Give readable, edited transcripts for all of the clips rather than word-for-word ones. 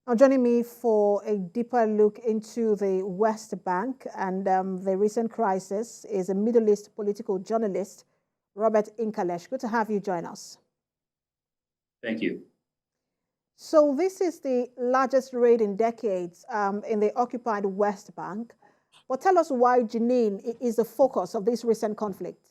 Now, joining me for a deeper look into the West Bank and the recent crisis is a Middle East political journalist, Robert Inkalesh. Good to have you join us. Thank you. So, this is the largest raid in decades in the occupied West Bank. But tell us why Jenin is the focus of this recent conflict.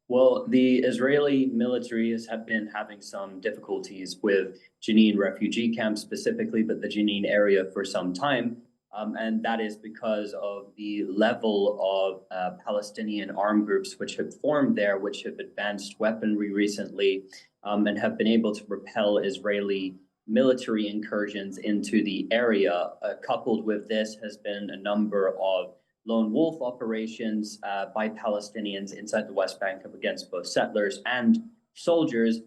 Well, the Israeli military has been having some difficulties with Jenin refugee camps specifically, but the Jenin area for some time. And that is because of the level of Palestinian armed groups which have formed there, which have advanced weaponry recently and have been able to repel Israeli military incursions into the area. Coupled with this has been a number of lone wolf operations by Palestinians inside the West Bank up against both settlers and soldiers.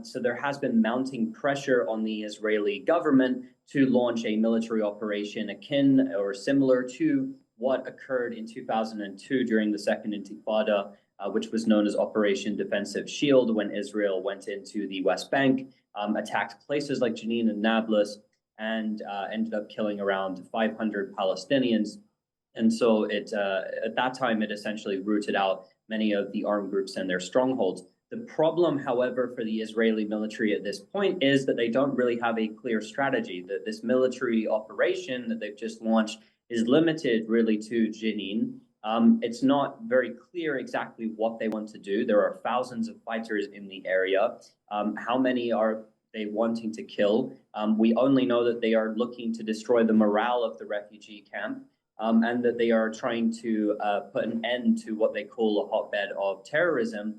So there has been mounting pressure on the Israeli government to launch a military operation akin or similar to what occurred in 2002 during the Second Intifada, which was known as Operation Defensive Shield, when Israel went into the West Bank, attacked places like Jenin and Nablus, and ended up killing around 500 Palestinians. And so at that time, it essentially rooted out many of the armed groups and their strongholds. The problem, however, for the Israeli military at this point is that they don't really have a clear strategy. That this military operation that they've just launched is limited really to Jenin. It's not very clear exactly what they want to do. There are thousands of fighters in the area. How many are they wanting to kill? We only know that they are looking to destroy the morale of the refugee camp. And that they are trying to put an end to what they call a hotbed of terrorism,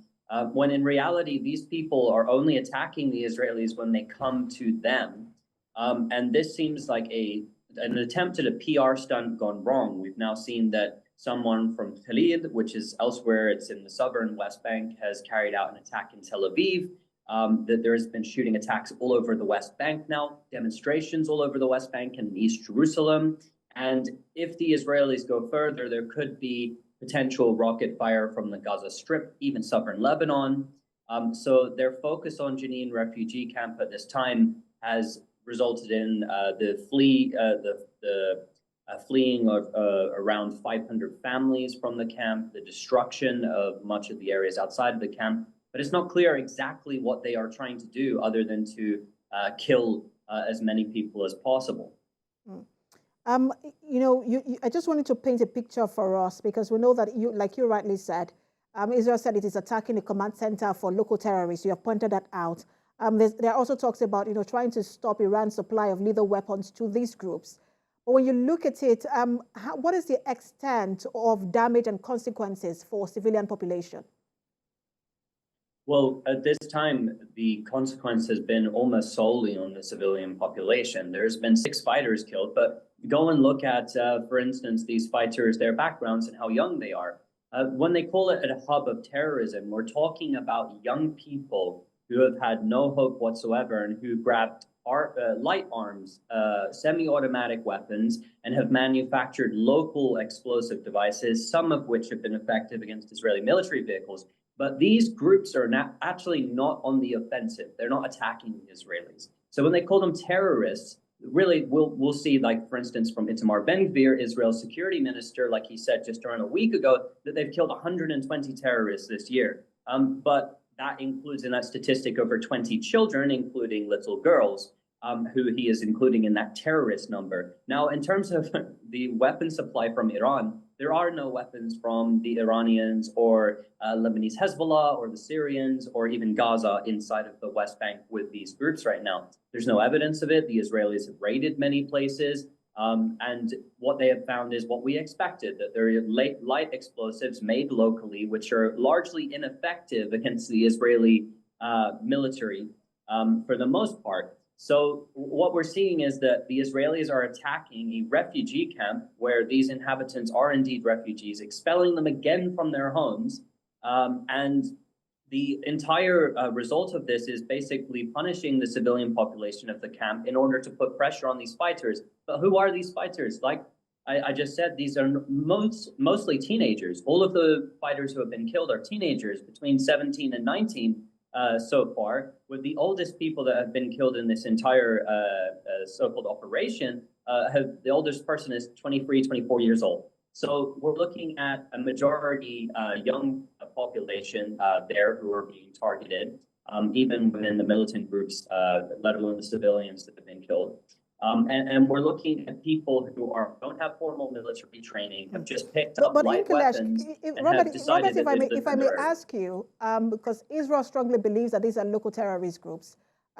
when in reality, these people are only attacking the Israelis when they come to them. And this seems like an attempt at a PR stunt gone wrong. We've now seen that someone from Khalid, which is elsewhere, it's in the southern West Bank, has carried out an attack in Tel Aviv. That there has been shooting attacks all over the West Bank now, demonstrations all over the West Bank and East Jerusalem. And if the Israelis go further, there could be potential rocket fire from the Gaza Strip, even southern Lebanon. So their focus on Jenin refugee camp at this time has resulted in the fleeing of around 500 families from the camp, the destruction of much of the areas outside of the camp. But it's not clear exactly what they are trying to do other than to kill as many people as possible. Mm. I just wanted to paint a picture for us because we know that like you rightly said, Israel said it is attacking the command center for local terrorists. You have pointed that out. There are also talks about, trying to stop Iran's supply of lethal weapons to these groups. But when you look at it, what is the extent of damage and consequences for civilian population? Well, at this time, the consequence has been almost solely on the civilian population. There's been 6 fighters killed, but go and look at, for instance, these fighters, their backgrounds and how young they are. When they call it a hub of terrorism, we're talking about young people who have had no hope whatsoever and who grabbed light arms, semi-automatic weapons, and have manufactured local explosive devices, some of which have been effective against Israeli military vehicles. But these groups are actually not on the offensive. They're not attacking the Israelis. So when they call them terrorists, really, we'll see, like, for instance, from Itamar Ben-Gvir, Israel's security minister, like he said just around a week ago, that they've killed 120 terrorists this year. But that includes in that statistic over 20 children, including little girls, who he is including in that terrorist number. Now, in terms of the weapon supply from Iran, there are no weapons from the Iranians or Lebanese Hezbollah or the Syrians or even Gaza inside of the West Bank with these groups right now. There's no evidence of it. The Israelis have raided many places. And what they have found is what we expected, that there are light explosives made locally, which are largely ineffective against the Israeli military for the most part. So what we're seeing is that the Israelis are attacking a refugee camp where these inhabitants are indeed refugees, expelling them again from their homes. And the entire result of this is basically punishing the civilian population of the camp in order to put pressure on these fighters. But who are these fighters? Like I just said, these are mostly teenagers. All of the fighters who have been killed are teenagers between 17 and 19. so far, with the oldest people that have been killed in this entire so-called operation, the oldest person is 23, 24 years old. So we're looking at a majority young population there who are being targeted, even within the militant groups, let alone the civilians that have been killed. And we're looking at people who don't have formal military training, have just picked up light weapons, and have decided Robert, that if I may ask you, because Israel strongly believes that these are local terrorist groups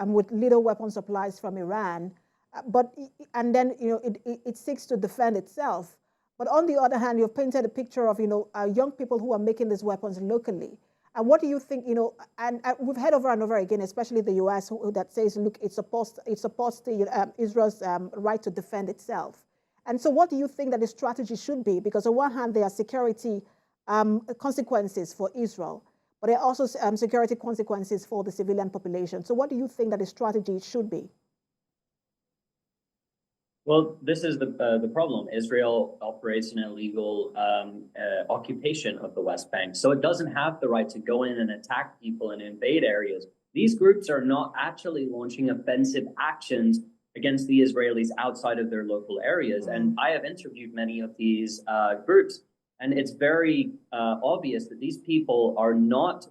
with little weapon supplies from Iran, and then it seeks to defend itself. But on the other hand, you've painted a picture of young people who are making these weapons locally. And what do you think, and we've heard over and over again, especially the U.S., that says, look, it supports Israel's right to defend itself. And so what do you think that the strategy should be? Because on one hand, there are security consequences for Israel, but there are also security consequences for the civilian population. So what do you think that the strategy should be? Well, this is the problem. Israel operates an illegal occupation of the West Bank, so it doesn't have the right to go in and attack people and invade areas. These groups are not actually launching offensive actions against the Israelis outside of their local areas. And I have interviewed many of these groups, and it's very obvious that these people are not,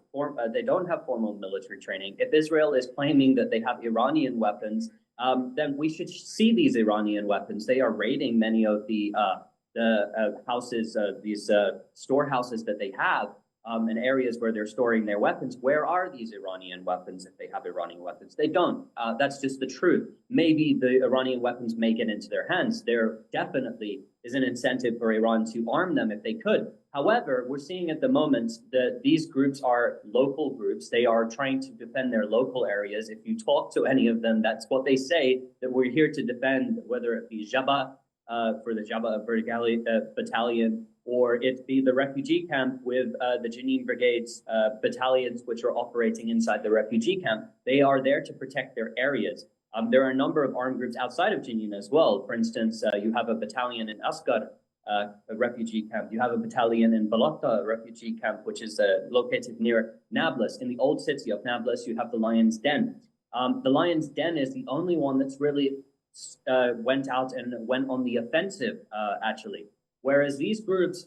they don't have formal military training. If Israel is claiming that they have Iranian weapons, then we should see these Iranian weapons. They are raiding many of the houses, these storehouses that they have in areas where they're storing their weapons. Where are these Iranian weapons if they have Iranian weapons? They don't. That's just the truth. Maybe the Iranian weapons may get into their hands. There definitely is an incentive for Iran to arm them if they could. However, we're seeing at the moment that these groups are local groups. They are trying to defend their local areas. If you talk to any of them, that's what they say, that we're here to defend, whether it be Jabba for the Jabba battalion, or it be the refugee camp with the Jenin Brigade's battalions, which are operating inside the refugee camp. They are there to protect their areas. There are a number of armed groups outside of Jenin as well. For instance, you have a battalion in Asghar, a refugee camp. You have a battalion in Balata, a refugee camp, which is located near Nablus. In the old city of Nablus, you have the Lion's Den. The Lion's Den is the only one that's really went out and went on the offensive, actually. Whereas these groups,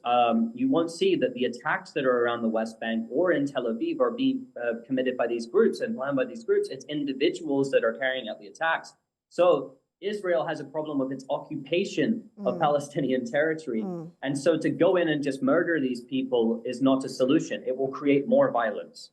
you won't see that the attacks that are around the West Bank or in Tel Aviv are being committed by these groups and planned by these groups. It's individuals that are carrying out the attacks. So Israel has a problem with its occupation of Palestinian territory. And so to go in and just murder these people is not a solution. It will create more violence.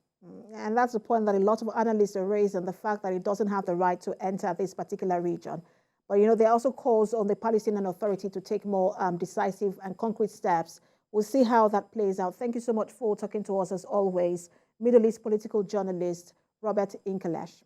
And that's the point that a lot of analysts are raising, the fact that it doesn't have the right to enter this particular region. But, there also calls on the Palestinian Authority to take more decisive and concrete steps. We'll see how that plays out. Thank you so much for talking to us, as always. Middle East political journalist Robert Inkelesh.